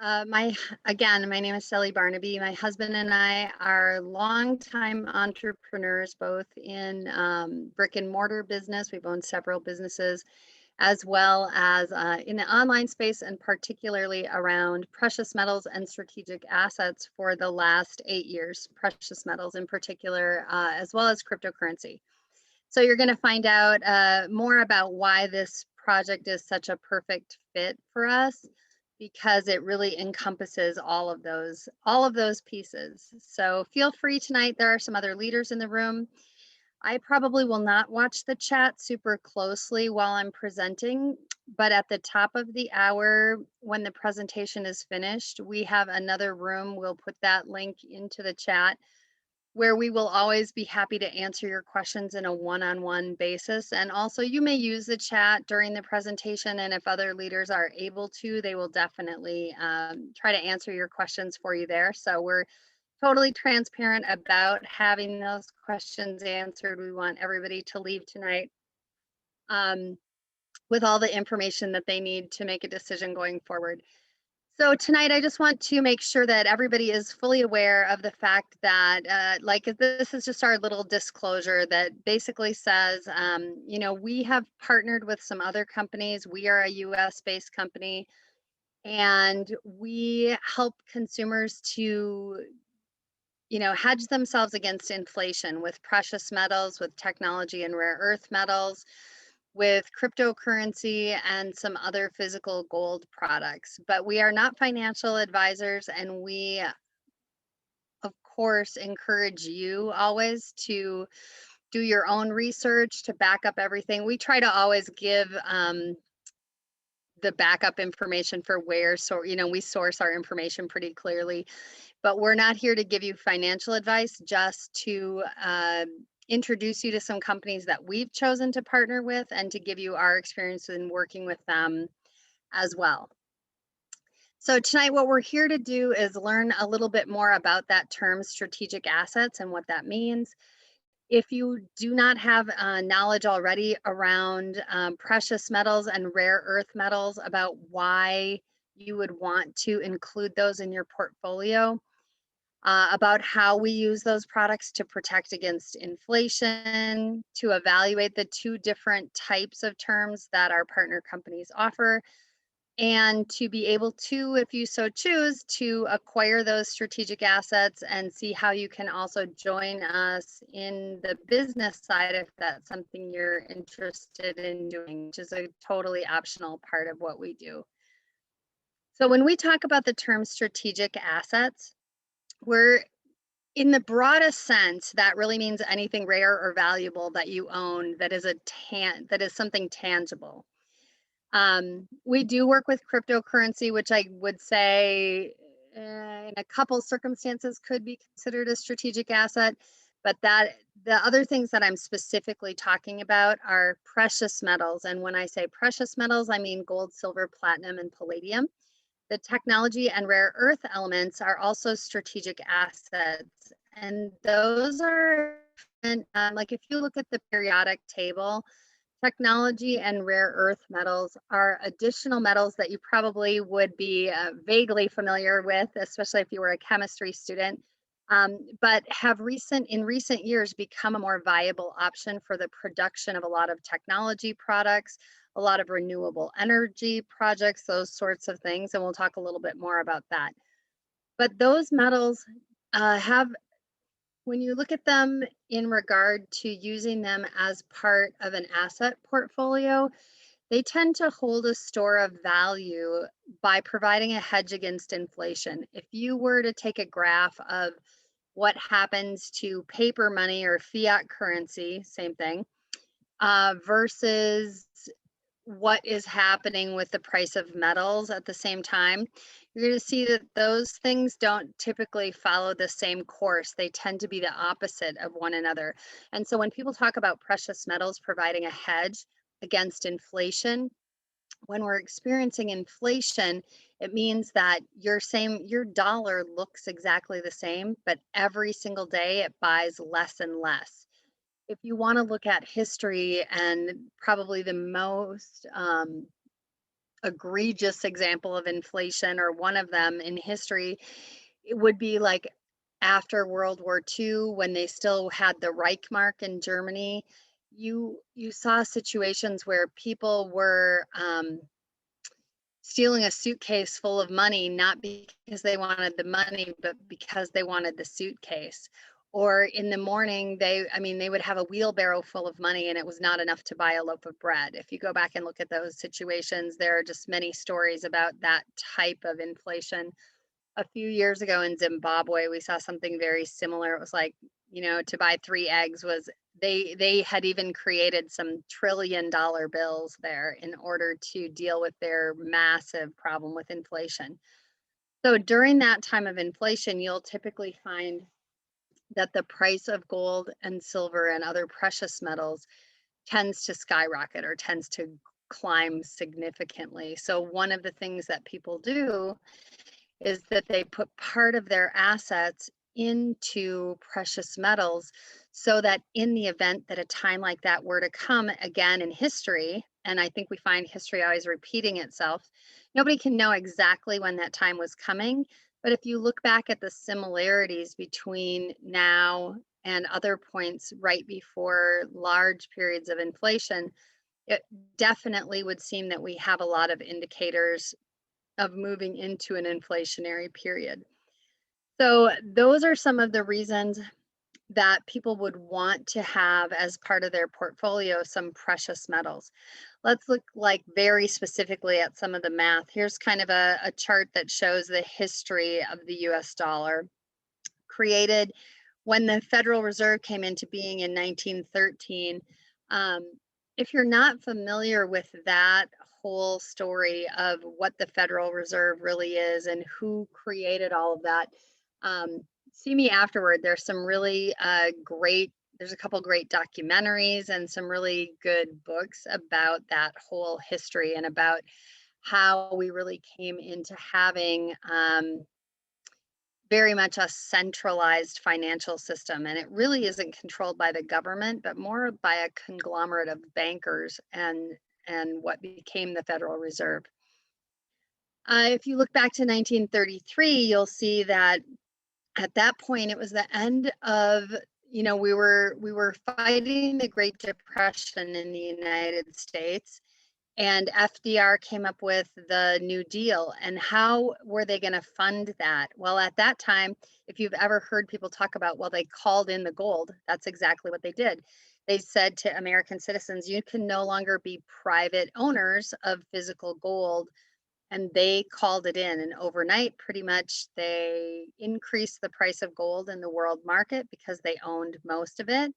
My name is Shelly Barnaby. My husband and I are longtime entrepreneurs, both in brick and mortar business. We've owned several businesses, as well as in the online space, and particularly around precious metals and strategic assets for the last 8 years. Precious metals, in particular, as well as cryptocurrency. So you're going to find out more about why this project is such a perfect fit for us, because it really encompasses all of those pieces. So feel free tonight. There are some other leaders in the room. I probably will not watch the chat super closely while I'm presenting, but at the top of the hour, when the presentation is finished, we have another room. We'll put that link into the chat, where we will always be happy to answer your questions in a one-on-one basis. And also, you may use the chat during the presentation, and if other leaders are able to, they will definitely try to answer your questions for you there. So we're totally transparent about having those questions answered. We want everybody to leave tonight with all the information that they need to make a decision going forward. So tonight, I just want to make sure that everybody is fully aware of the fact that, this is just our little disclosure that basically says, we have partnered with some other companies. We are a US-based company, and we help consumers to, hedge themselves against inflation with precious metals, with technology and rare earth metals, with cryptocurrency, and some other physical gold products. But we are not financial advisors, and we, of course, encourage you always to do your own research to back up everything. We try to always give the backup information for where, so we source our information pretty clearly, but we're not here to give you financial advice, just to introduce you to some companies that we've chosen to partner with, and to give you our experience in working with them as well. So tonight, what we're here to do is learn a little bit more about that term strategic assets and what that means. If you do not have knowledge already around precious metals and rare earth metals, about why you would want to include those in your portfolio, about how we use those products to protect against inflation, to evaluate the two different types of terms that our partner companies offer, and to be able to, if you so choose, to acquire those strategic assets and see how you can also join us in the business side if that's something you're interested in doing, which is a totally optional part of what we do. So when we talk about the term strategic assets, we're, in the broadest sense, that really means anything rare or valuable that you own that is something tangible. We do work with cryptocurrency, which I would say in a couple circumstances could be considered a strategic asset, but the other things that I'm specifically talking about are precious metals. And when I say precious metals, I mean gold, silver, platinum, and palladium. The technology and rare earth elements are also strategic assets. And those are, like if you look at the periodic table, technology and rare earth metals are additional metals that you probably would be vaguely familiar with, especially if you were a chemistry student, but have in recent years become a more viable option for the production of a lot of technology products, a lot of renewable energy projects, those sorts of things. And we'll talk a little bit more about that. But those metals when you look at them in regard to using them as part of an asset portfolio, they tend to hold a store of value by providing a hedge against inflation. If you were to take a graph of what happens to paper money or fiat currency, same thing, versus what is happening with the price of metals at the same time, you're going to see that those things don't typically follow the same course. They tend to be the opposite of one another. And so when people talk about precious metals providing a hedge against inflation, when we're experiencing inflation, it means that your dollar looks exactly the same, but every single day it buys less and less. If you want to look at history, and probably the most egregious example of inflation, or one of them in history, it would be like after World War II, when they still had the Reichsmark in Germany. You saw situations where people were stealing a suitcase full of money, not because they wanted the money, but because they wanted the suitcase. Or in the morning, they would have a wheelbarrow full of money and it was not enough to buy a loaf of bread. If you go back and look at those situations, there are just many stories about that type of inflation. A few years ago in Zimbabwe, we saw something very similar. It was like, to buy 3 eggs was, they had even created some $1 trillion bills there in order to deal with their massive problem with inflation. So during that time of inflation, you'll typically find that the price of gold and silver and other precious metals tends to skyrocket, or tends to climb significantly. So one of the things that people do is that they put part of their assets into precious metals, so that in the event that a time like that were to come again in history, and I think we find history always repeating itself, nobody can know exactly when that time was coming. But if you look back at the similarities between now and other points right before large periods of inflation, it definitely would seem that we have a lot of indicators of moving into an inflationary period. So those are some of the reasons that people would want to have as part of their portfolio some precious metals. Let's look like very specifically at some of the math. Here's kind of a chart that shows the history of the US dollar, created when the Federal Reserve came into being in 1913. Um, if you're not familiar with that whole story of what the Federal Reserve really is and who created all of that, see me afterward. There's some really there's a couple great documentaries and some really good books about that whole history and about how we really came into having very much a centralized financial system. And it really isn't controlled by the government, but more by a conglomerate of bankers and what became the Federal Reserve. If you look back to 1933, you'll see that at that point it was the end of, we were fighting the Great Depression in the United States, and FDR came up with the New Deal. And how were they going to fund that? Well, at that time, if you've ever heard people talk about, well, they called in the gold, that's exactly what they did. They said to American citizens, you can no longer be private owners of physical gold. And they called it in. And overnight, pretty much, they increased the price of gold in the world market because they owned most of it.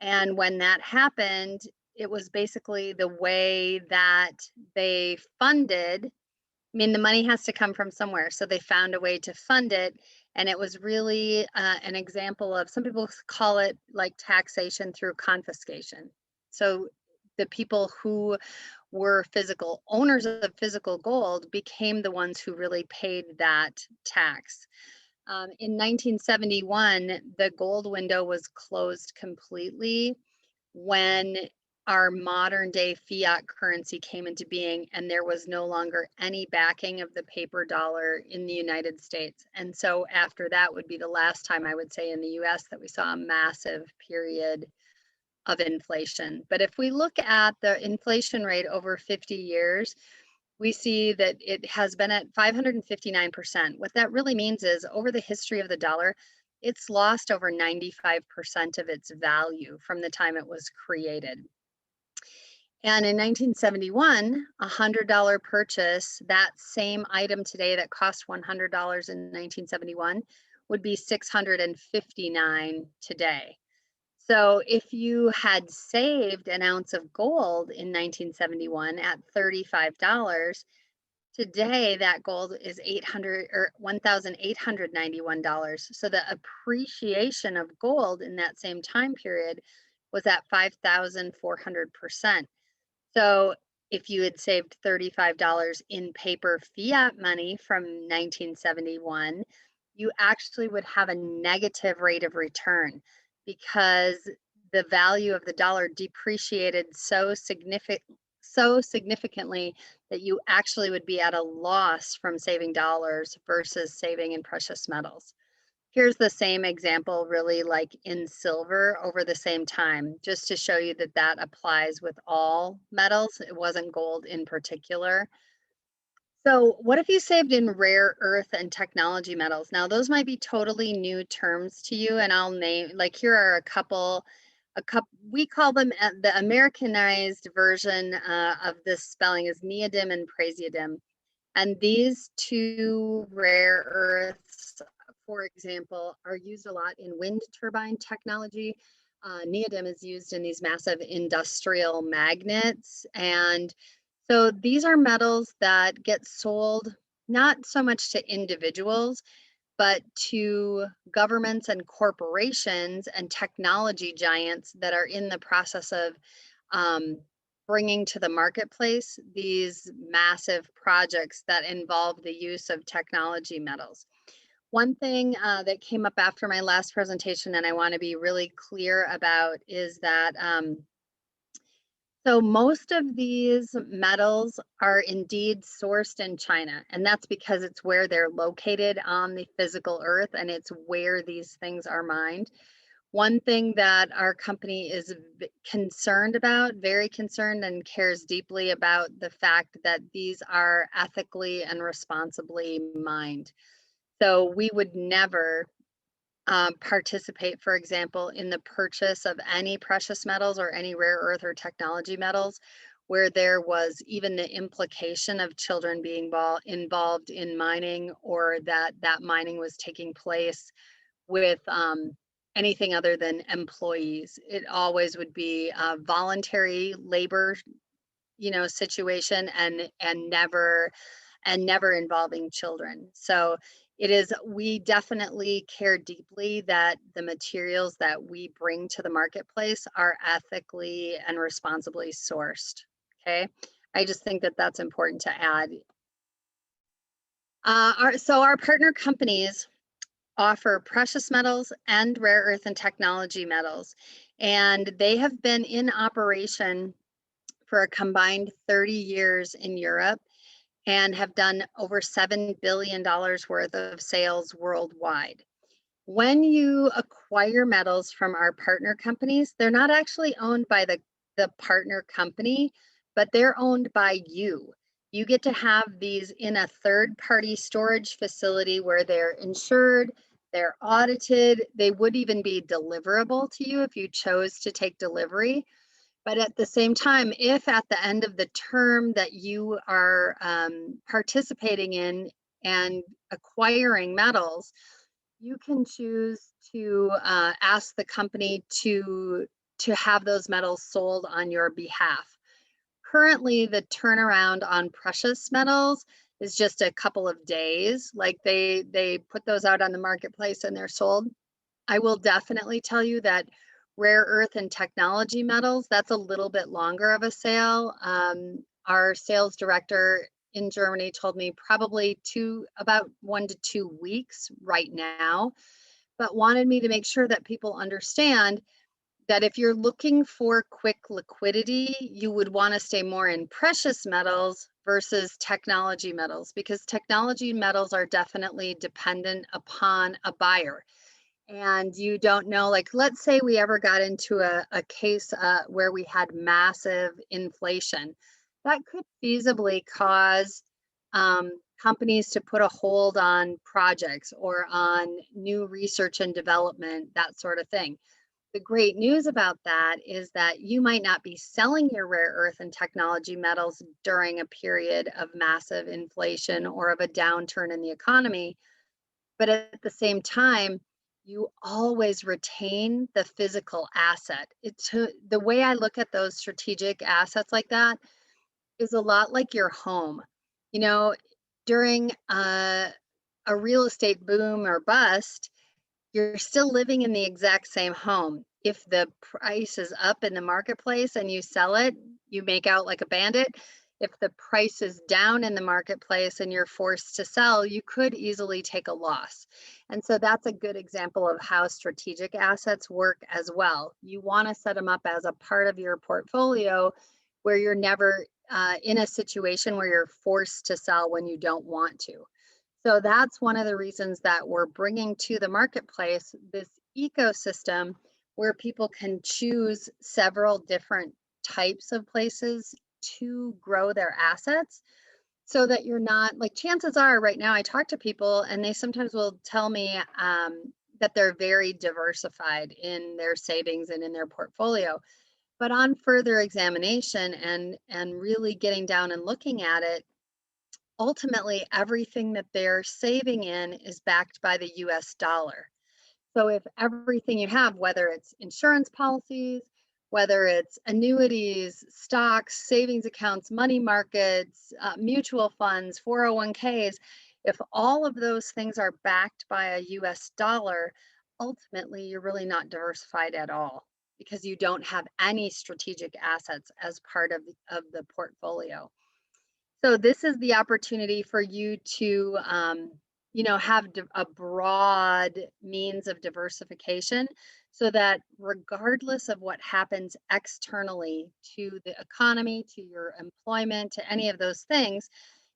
And when that happened, it was basically the way that they funded. The money has to come from somewhere. So they found a way to fund it. And it was really an example of, some people call it like taxation through confiscation. So the people who were physical owners of physical gold became the ones who really paid that tax. In 1971, the gold window was closed completely when our modern day fiat currency came into being, and there was no longer any backing of the paper dollar in the United States. And so after that would be the last time, I would say, in the US that we saw a massive period of inflation. But if we look at the inflation rate over 50 years, we see that it has been at 559%. What that really means is, over the history of the dollar, it's lost over 95% of its value from the time it was created. And in 1971, a $100 purchase, that same item today that cost $100 in 1971 would be $659 today. So if you had saved an ounce of gold in 1971 at $35, today that gold is $1,891. So the appreciation of gold in that same time period was at 5,400%. So if you had saved $35 in paper fiat money from 1971, you actually would have a negative rate of return, because the value of the dollar depreciated so so significantly that you actually would be at a loss from saving dollars versus saving in precious metals. Here's the same example, really, like in silver over the same time, just to show you that that applies with all metals. It wasn't gold in particular. So, what if you saved in rare earth and technology metals? Now, those might be totally new terms to you, and I'll name, like, here are a couple, we call them the Americanized version of this spelling is neodymium and praseodymium. And these two rare earths, for example, are used a lot in wind turbine technology. Neodymium is used in these massive industrial magnets. And so these are metals that get sold not so much to individuals, but to governments and corporations and technology giants that are in the process of um, bringing to the marketplace these massive projects that involve the use of technology metals. One thing that came up after my last presentation, and I want to be really clear about, is that so most of these metals are indeed sourced in China, and that's because it's where they're located on the physical earth and it's where these things are mined. One thing that our company is concerned about, very concerned, and cares deeply about the fact that these are ethically and responsibly mined. So we would never participate, for example, in the purchase of any precious metals or any rare earth or technology metals where there was even the implication of children being involved in mining, or that that mining was taking place with anything other than employees. It always would be a voluntary labor, situation, and never involving children. So it is, we definitely care deeply that the materials that we bring to the marketplace are ethically and responsibly sourced. Okay. I just think that that's important to add. So our partner companies offer precious metals and rare earth and technology metals, and they have been in operation for a combined 30 years in Europe and have done over $7 billion worth of sales worldwide. When you acquire metals from our partner companies, they're not actually owned by the partner company, but they're owned by you. You get to have these in a third-party storage facility where they're insured, they're audited, they would even be deliverable to you if you chose to take delivery. But at the same time, if at the end of the term that you are participating in and acquiring metals, you can choose to ask the company to have those metals sold on your behalf. Currently, the turnaround on precious metals is just a couple of days. Like they put those out on the marketplace and they're sold. I will definitely tell you that rare earth and technology metals, that's a little bit longer of a sale. Our sales director in Germany told me probably about 1 to 2 weeks right now, but wanted me to make sure that people understand that if you're looking for quick liquidity, you would want to stay more in precious metals versus technology metals, because technology metals are definitely dependent upon a buyer. And you don't know, like, let's say we ever got into a case where we had massive inflation, that could feasibly cause companies to put a hold on projects or on new research and development, that sort of thing. The great news about that is that you might not be selling your rare earth and technology metals during a period of massive inflation or of a downturn in the economy, but at the same time, you always retain the physical asset. The way I look at those strategic assets like that is a lot like your home. You know, during a real estate boom or bust, you're still living in the exact same home. If the price is up in the marketplace and you sell it, you make out like a bandit. If the price is down in the marketplace and you're forced to sell, you could easily take a loss. And so that's a good example of how strategic assets work as well. You want to set them up as a part of your portfolio where you're never in a situation where you're forced to sell when you don't want to. So that's one of the reasons that we're bringing to the marketplace this ecosystem where people can choose several different types of places to grow their assets so that you're not like chances are right now I talk to people and they sometimes will tell me that they're very diversified in their savings and in their portfolio. But on further examination and really getting down and looking at it, ultimately everything that they're saving in is backed by the US dollar. So if everything you have, whether it's insurance policies, whether it's annuities, stocks, savings accounts, money markets, mutual funds, 401ks, if all of those things are backed by a US dollar, ultimately you're really not diversified at all because you don't have any strategic assets as part of the portfolio. So this is the opportunity for you to, have a broad means of diversification so that regardless of what happens externally to the economy, to your employment, to any of those things,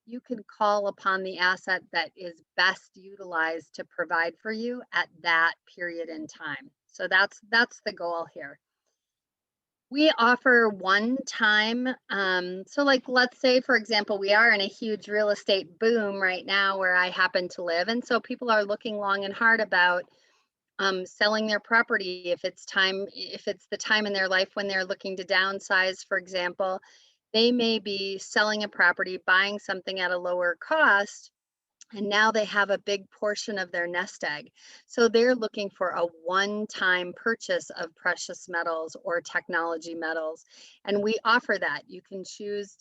you can call upon the asset that is best utilized to provide for you at that period in time. So that's the goal here. We offer one time, so like let's say for example, we are in a huge real estate boom right now where I happen to live. And so people are looking long and hard about selling their property if it's the time in their life when they're looking to downsize, for example, they may be selling a property, buying something at a lower cost, and now they have a big portion of their nest egg. So they're looking for a one-time purchase of precious metals or technology metals. And we offer that. You can choose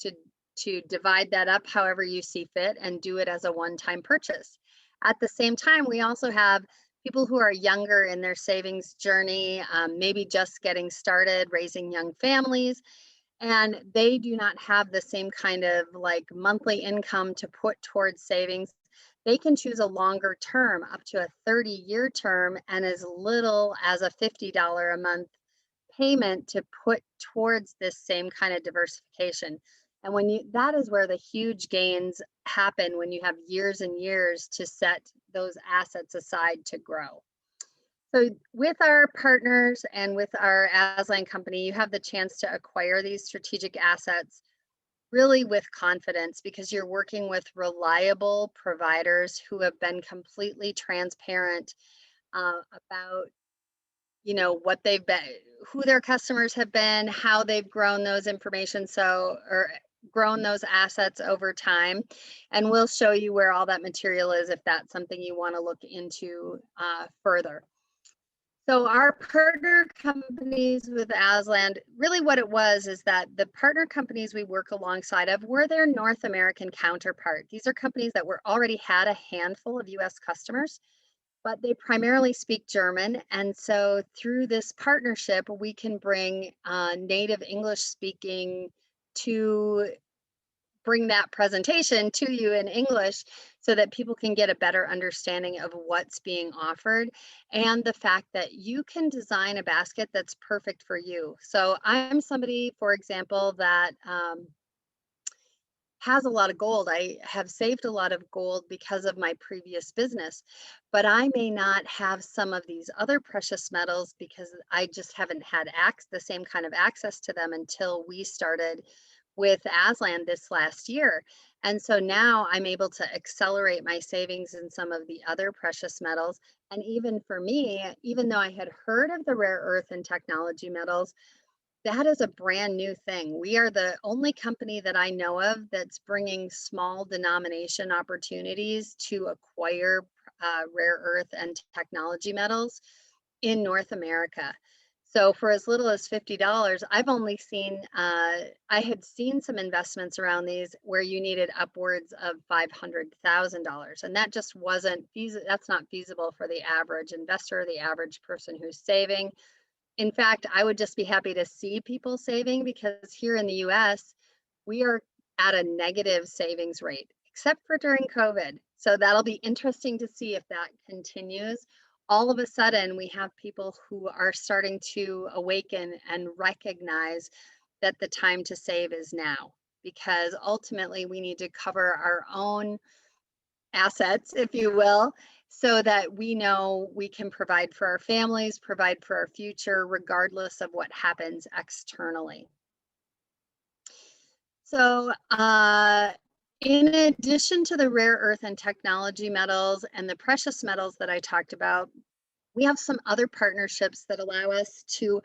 to divide that up however you see fit and do it as a one-time purchase. At the same time, we also have people who are younger in their savings journey, maybe just getting started, raising young families, and they do not have the same kind of like monthly income to put towards savings. They can choose a longer term, up to a 30-year term, and as little as a $50 a month payment to put towards this same kind of diversification. And that is where the huge gains happen when you have years and years to set those assets aside to grow. So with our partners and with our Aslande company, you have the chance to acquire these strategic assets really with confidence because you're working with reliable providers who have been completely transparent about what they've been, who their customers have been, how they've grown those information or grown those assets over time. And we'll show you where all that material is if that's something you want to look into further. So our partner companies with Aslande, really what it was is that the partner companies we work alongside of were their North American counterpart. These are companies that were already had a handful of US customers, but they primarily speak German. And so through this partnership, we can bring native English speaking to bring that presentation to you in English so that people can get a better understanding of what's being offered and the fact that you can design a basket that's perfect for you. So I'm somebody, for example, that has a lot of gold. I have saved a lot of gold because of my previous business, but I may not have some of these other precious metals because I just haven't had the same kind of access to them until we started with Aslande this last year. And so now I'm able to accelerate my savings in some of the other precious metals. And even for me, even though I had heard of the rare earth and technology metals, that is a brand new thing. We are the only company that I know of that's bringing small denomination opportunities to acquire rare earth and technology metals in North America. So for as little as $50, I've only seen, I had seen some investments around these where you needed upwards of $500,000. And that just wasn't feasible. That's not feasible for the average investor, the average person who's saving. In fact, I would just be happy to see people saving because here in the US, we are at a negative savings rate, except for during COVID. So that'll be interesting to see if that continues. All of a sudden, we have people who are starting to awaken and recognize that the time to save is now. because ultimately we need to cover our own assets, if you will, so that we know we can provide for our families, provide for our future, regardless of what happens externally. So, in addition to the rare earth and technology metals and the precious metals that I talked about, we have some other partnerships that allow us to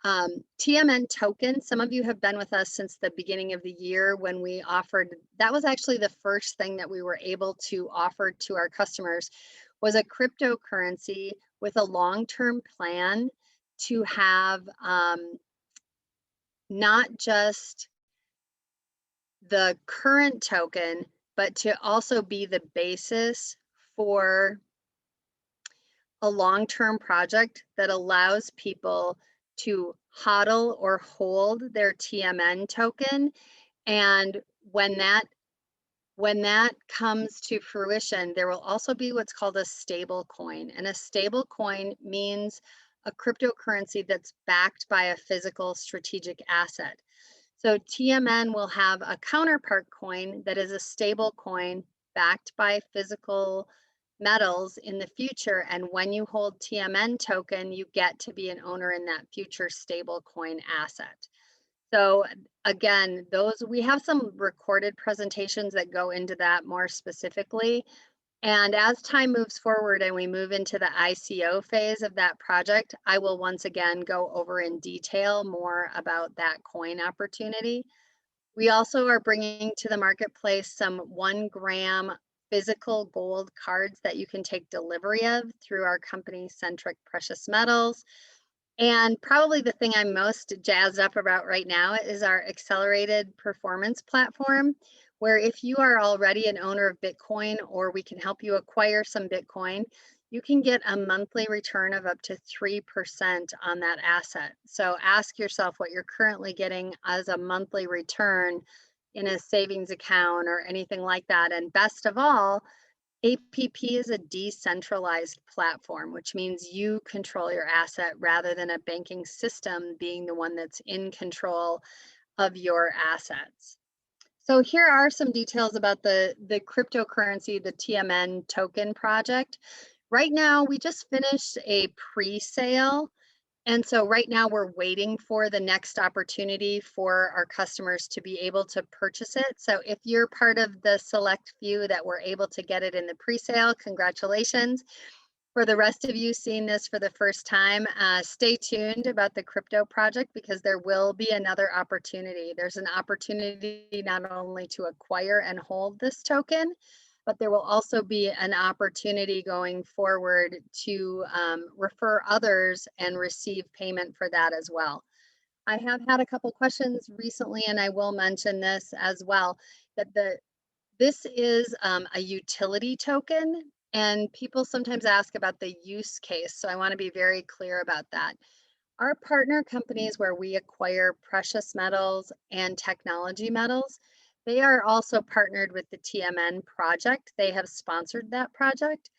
TMN token. Some of you have been with us since the beginning of the year when we offered, that was actually the first thing that we were able to offer to our customers, was a cryptocurrency with a long-term plan to have not just the current token, but to also be the basis for a long-term project that allows people to hodl or hold their TMN token. And when that comes to fruition, there will also be what's called a stable coin. And a stable coin means a cryptocurrency that's backed by a physical strategic asset. So TMN will have a counterpart coin that is a stable coin backed by physical metals in the future. And when you hold TMN token, you get to be an owner in that future stable coin asset. So again, those, we have some recorded presentations that go into that more specifically. And as time moves forward and we move into the ICO phase of that project, I will once again go over in detail more about that coin opportunity. We also are bringing to the marketplace some 1 gram physical gold cards that you can take delivery of through our company, Centric Precious Metals. And probably the thing I'm most jazzed up about right now is our accelerated performance platform, where if you are already an owner of Bitcoin or we can help you acquire some Bitcoin, you can get a monthly return of up to 3% on that asset. So ask yourself what you're currently getting as a monthly return in a savings account or anything like that. And best of all, APP is a decentralized platform, which means you control your asset rather than a banking system being the one that's in control of your assets. So here are some details about the cryptocurrency, the TMN token project. Right now, we just finished a pre-sale. And so right now we're waiting for the next opportunity for our customers to be able to purchase it. So if you're part of the select few that were able to get it in the pre-sale, congratulations. For the rest of you seeing this for the first time, stay tuned about the crypto project because there will be another opportunity. There's an opportunity not only to acquire and hold this token, but there will also be an opportunity going forward to refer others and receive payment for that as well. I have had a couple questions recently, and I will mention this as well, that this is a utility token, and people sometimes ask about the use case, so I want to be very clear about that. Our partner companies where we acquire precious metals and technology metals, they are also partnered with the TMN project. They have sponsored that project.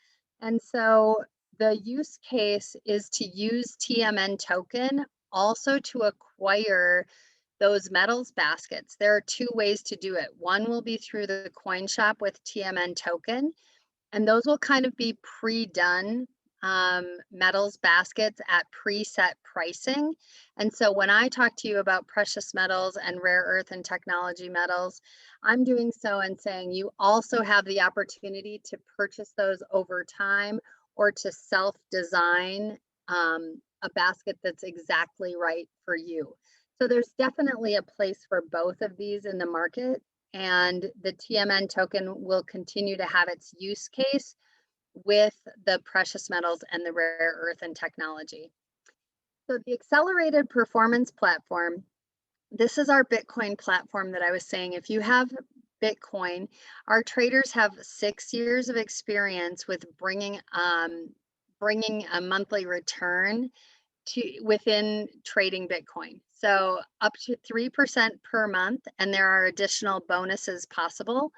And so the use case is to use TMN token also to acquire those metals baskets. There are two ways to do it. One will be through the coin shop with TMN token, and those will kind of be pre-done metals baskets at preset pricing. And so when I talk to you about precious metals and rare earth and technology metals, I'm doing so and saying you also have the opportunity to purchase those over time or to self-design a basket that's exactly right for you. So there's definitely a place for both of these in the market, and the TMN token will continue to have its use case with the precious metals and the rare earth and technology. So the accelerated performance platform, this is our Bitcoin platform that I was saying. If you have Bitcoin, our traders have 6 years of experience with bringing a monthly return within trading Bitcoin. So up to 3% per month, and there are additional bonuses possible.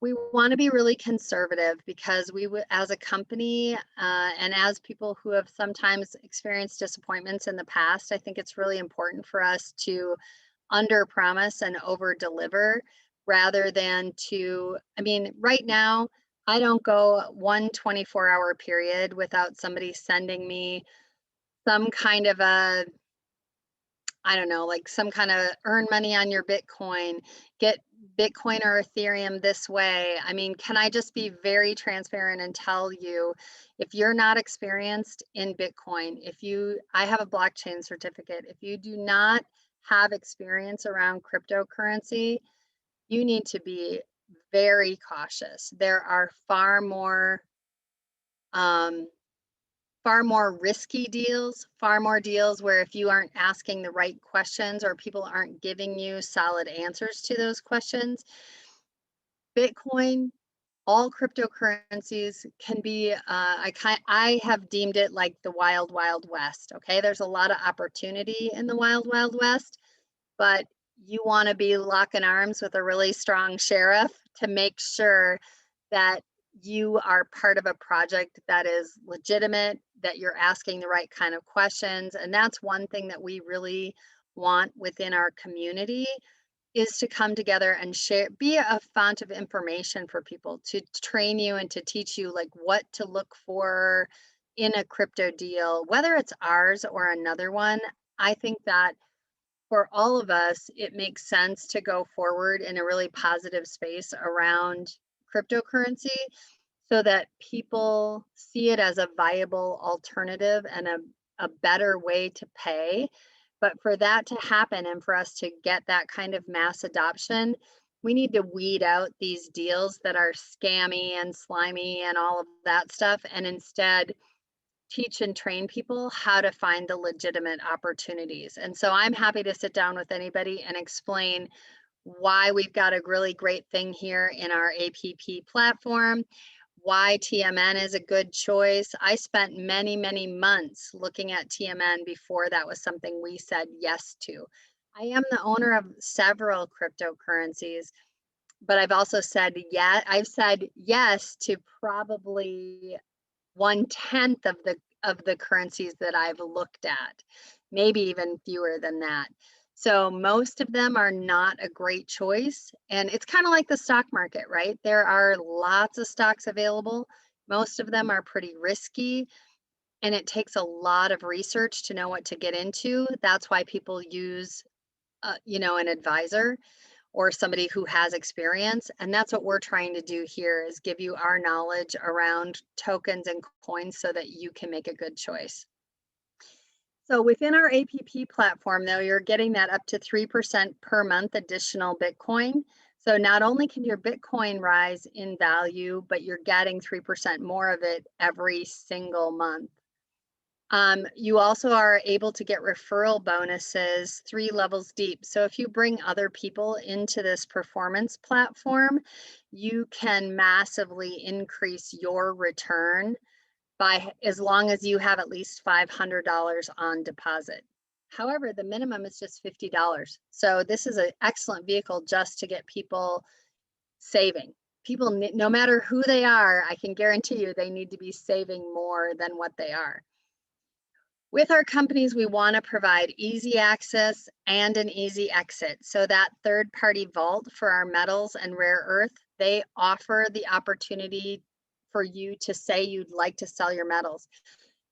We want to be really conservative because as a company and as people who have sometimes experienced disappointments in the past, I think it's really important for us to under promise and over deliver rather than to, I mean, right now, I don't go one 24-hour period without somebody sending me some kind of a, I don't know, like some kind of earn money on your Bitcoin, get Bitcoin or Ethereum this way. I mean, can I just be very transparent and tell you, if you're not experienced in Bitcoin, I have a blockchain certificate. If you do not have experience around cryptocurrency, you need to be very cautious. There are um, far more risky deals, far more deals where if you aren't asking the right questions or people aren't giving you solid answers to those questions, Bitcoin, all cryptocurrencies can be, I have deemed it like the wild, wild west. Okay. There's a lot of opportunity in the wild, wild west, but you want to be locking arms with a really strong sheriff to make sure that you are part of a project that is legitimate, that you're asking the right kind of questions. And that's one thing that we really want within our community, is to come together and share, be a font of information for people, to train you and to teach you like what to look for in a crypto deal, whether it's ours or another one. I think that for all of us, it makes sense to go forward in a really positive space around cryptocurrency so that people see it as a viable alternative and a better way to pay. But for that to happen and for us to get that kind of mass adoption, we need to weed out these deals that are scammy and slimy and all of that stuff, and instead teach and train people how to find the legitimate opportunities. And so I'm happy to sit down with anybody and explain why we've got a really great thing here in our APP platform, why TMN is a good choice. I spent many, many months looking at TMN before that was something we said yes to. I am the owner of several cryptocurrencies, but I've also said I've said yes to probably 1/10 of the currencies that I've looked at, maybe even fewer than that. So most of them are not a great choice. And it's kind of like the stock market, right? There are lots of stocks available. Most of them are pretty risky, and it takes a lot of research to know what to get into. That's why people use, an advisor or somebody who has experience. And that's what we're trying to do here, is give you our knowledge around tokens and coins so that you can make a good choice. So within our APP platform, though, you're getting that up to 3% per month additional Bitcoin. So not only can your Bitcoin rise in value, but you're getting 3% more of it every single month. You also are able to get referral bonuses 3 levels deep. So if you bring other people into this performance platform, you can massively increase your return by, as long as you have at least $500 on deposit. However, the minimum is just $50. So this is an excellent vehicle just to get people saving. People, no matter who they are, I can guarantee you they need to be saving more than what they are. With our companies, we want to provide easy access and an easy exit. So that third-party vault for our metals and rare earth, they offer the opportunity for you to say you'd like to sell your metals.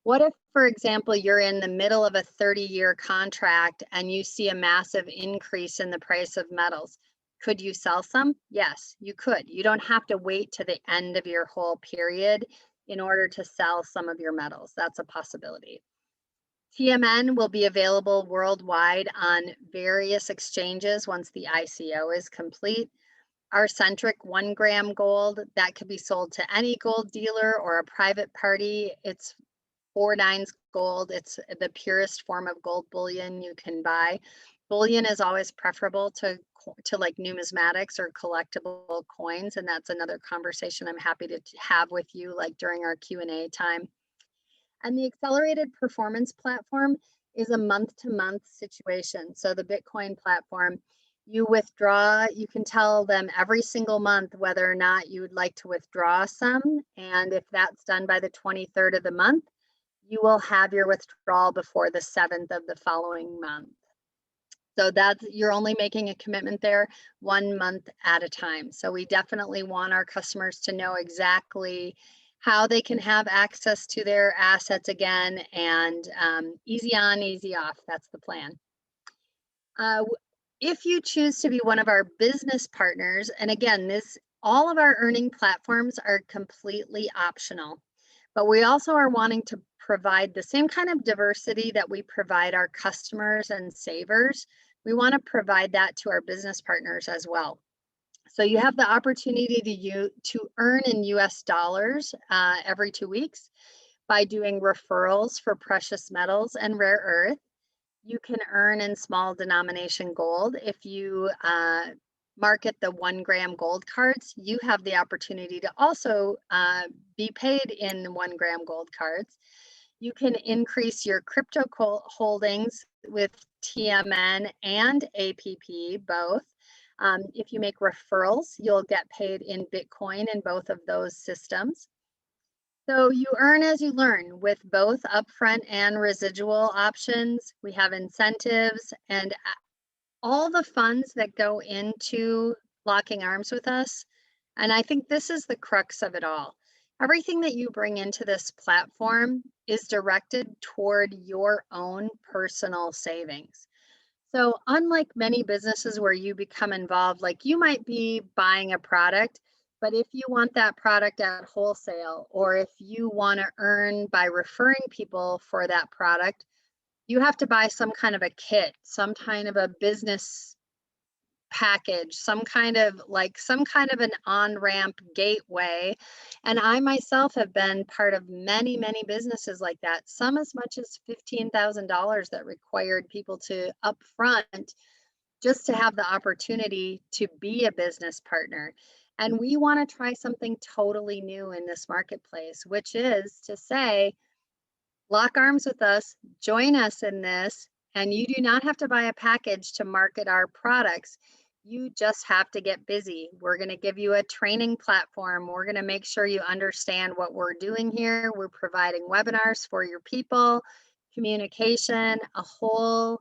What if, for example, you're in the middle of a 30-year contract and you see a massive increase in the price of metals? Could you sell some? Yes, you could. You don't have to wait to the end of your whole period in order to sell some of your metals. That's a possibility. TMN will be available worldwide on various exchanges once the ICO is complete. Our Centric 1 gram gold, that could be sold to any gold dealer or a private party. It's 4/9 gold. It's the purest form of gold bullion you can buy. Bullion is always preferable to like numismatics or collectible coins, and that's another conversation I'm happy to have with you, like during our Q&A time. And the accelerated performance platform is a month-to-month situation. So the Bitcoin platform, you withdraw, you can tell them every single month whether or not you would like to withdraw some. And if that's done by the 23rd of the month, you will have your withdrawal before the 7th of the following month. So you're only making a commitment there 1 month at a time. So we definitely want our customers to know exactly how they can have access to their assets again, and easy on, easy off. That's the plan. If you choose to be one of our business partners, and again, all of our earning platforms are completely optional, but we also are wanting to provide the same kind of diversity that we provide our customers and savers. We want to provide that to our business partners as well. So you have the opportunity to earn in US dollars every 2 weeks by doing referrals for precious metals and rare earth. You can earn in small denomination gold. If you market the 1 gram gold cards, you have the opportunity to also be paid in 1 gram gold cards. You can increase your crypto holdings with TMN and APP both. If you make referrals, you'll get paid in Bitcoin in both of those systems. So you earn as you learn with both upfront and residual options. We have incentives and all the funds that go into locking arms with us. And I think this is the crux of it all. Everything that you bring into this platform is directed toward your own personal savings. So unlike many businesses where you become involved, like you might be buying a product, but if you want that product at wholesale, or if you want to earn by referring people for that product, you have to buy some kind of a kit, some kind of a business package, some kind of an on-ramp gateway. And I myself have been part of many, many businesses like that, some as much as $15,000 that required people to upfront just to have the opportunity to be a business partner. And we want to try something totally new in this marketplace, which is to say, lock arms with us, join us in this, and you do not have to buy a package to market our products. You just have to get busy. We're going to give you a training platform. We're going to make sure you understand what we're doing here. We're providing webinars for your people, communication, a whole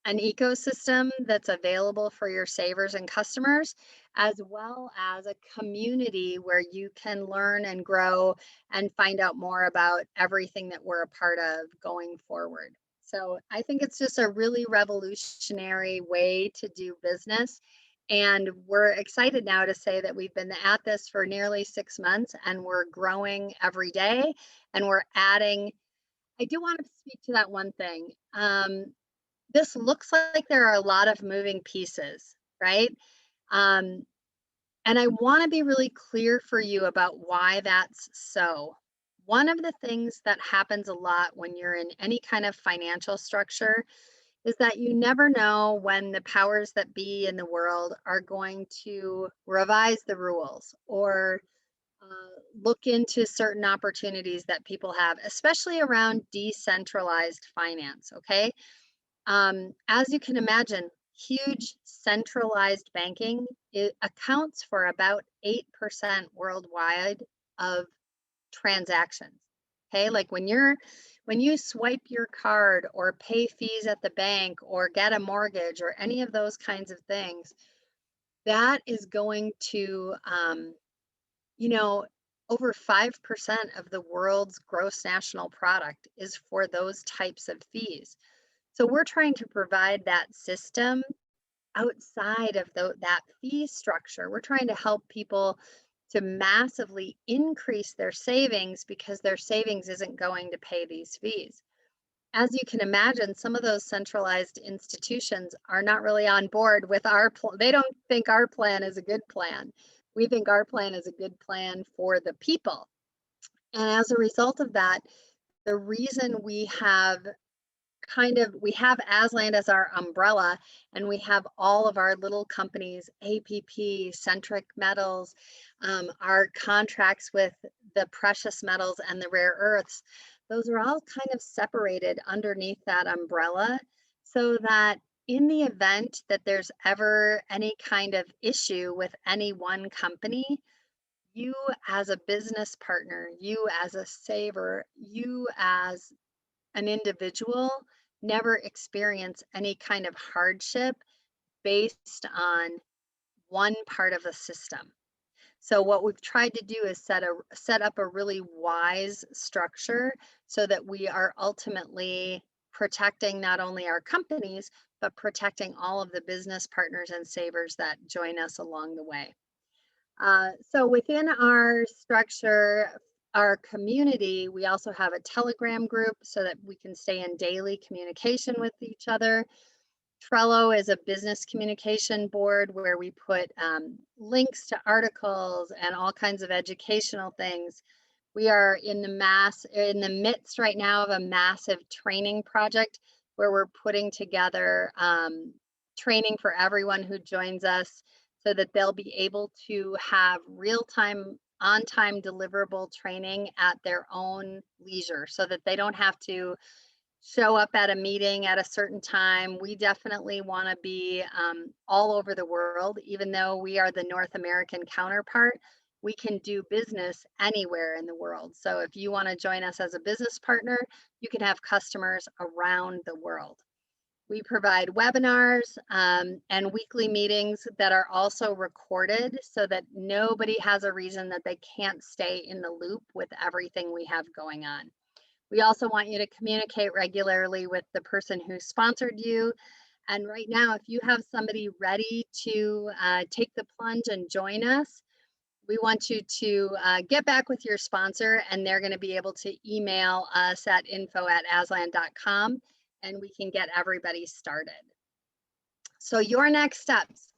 an ecosystem that's available for your savers and customers, as well as a community where you can learn and grow and find out more about everything that we're a part of going forward. So I think it's just a really revolutionary way to do business. And we're excited now to say that we've been at this for nearly 6 months and we're growing every day, and we're adding. I do want to speak to that one thing. This looks like there are a lot of moving pieces, right? And I want to be really clear for you about why that's so. One of the things that happens a lot when you're in any kind of financial structure is that you never know when the powers that be in the world are going to revise the rules or look into certain opportunities that people have, especially around decentralized finance, okay? As you can imagine, huge centralized banking, it accounts for about 8% worldwide of transactions. Okay, like when you swipe your card or pay fees at the bank or get a mortgage or any of those kinds of things, that is going to you know, over 5% of the world's gross national product is for those types of fees. So we're trying to provide that system outside of that fee structure. We're trying to help people to massively increase their savings because their savings isn't going to pay these fees. As you can imagine, some of those centralized institutions are not really on board with our plan. They don't think our plan is a good plan. We think our plan is a good plan for the people. And as a result of that, the reason we have Aslande as our umbrella, and we have all of our little companies, APP, Centric Metals, our contracts with the precious metals and the rare earths. Those are all kind of separated underneath that umbrella so that in the event that there's ever any kind of issue with any one company, you as a business partner, you as a saver, you as an individual never experience any kind of hardship based on one part of the system. So what we've tried to do is set up a really wise structure so that we are ultimately protecting not only our companies, but protecting all of the business partners and savers that join us along the way. So within our structure, our community, we also have a Telegram group so that we can stay in daily communication with each other. Trello is a business communication board where we put links to articles and all kinds of educational things. We are in the midst right now of a massive training project where we're putting together training for everyone who joins us so that they'll be able to have real-time, on-time deliverable training at their own leisure so that they don't have to show up at a meeting at a certain time. We definitely want to be all over the world, even though we are the North American counterpart. We can do business anywhere in the world. So if you want to join us as a business partner, you can have customers around the world. We provide webinars and weekly meetings that are also recorded so that nobody has a reason that they can't stay in the loop with everything we have going on. We also want you to communicate regularly with the person who sponsored you. And right now, if you have somebody ready to take the plunge and join us, we want you to get back with your sponsor, and they're going to be able to email us at info@aslande.com, and we can get everybody started. So your next steps.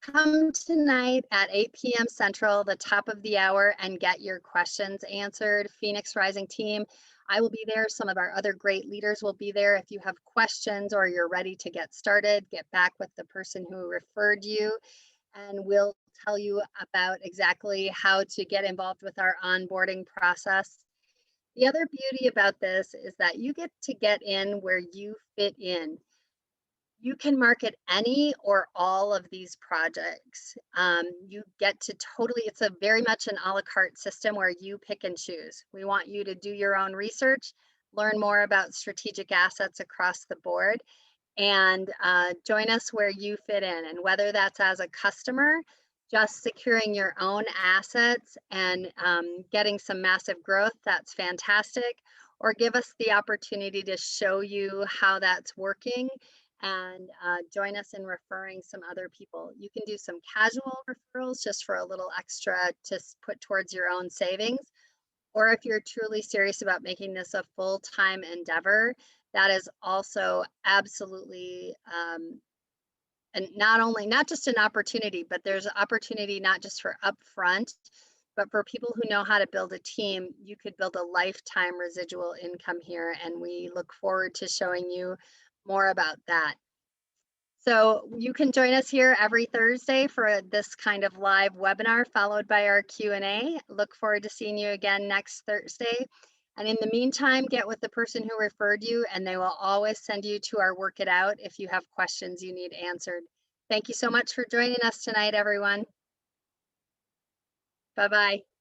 Come tonight at 8 p.m. Central, the top of the hour, and get your questions answered. Phoenix Rising team, I will be there. Some of our other great leaders will be there. If you have questions or you're ready to get started, get back with the person who referred you, and we'll tell you about exactly how to get involved with our onboarding process. The other beauty about this is that you get to get in where you fit in. You can market any or all of these projects. You get to it's a very much an a la carte system where you pick and choose. We want you to do your own research, learn more about strategic assets across the board, and join us where you fit in. And whether that's as a customer, just securing your own assets and getting some massive growth, that's fantastic. Or give us the opportunity to show you how that's working and join us in referring some other people. You can do some casual referrals just for a little extra to put towards your own savings. Or if you're truly serious about making this a full-time endeavor, that is also absolutely, and not just an opportunity, but there's opportunity not just for upfront, but for people who know how to build a team. You could build a lifetime residual income here, and we look forward to showing you more about that. So you can join us here every Thursday for this kind of live webinar, followed by our Q&A. Look forward to seeing you again next Thursday. And in the meantime, get with the person who referred you, and they will always send you to our Work It Out if you have questions you need answered. Thank you so much for joining us tonight, everyone. Bye-bye.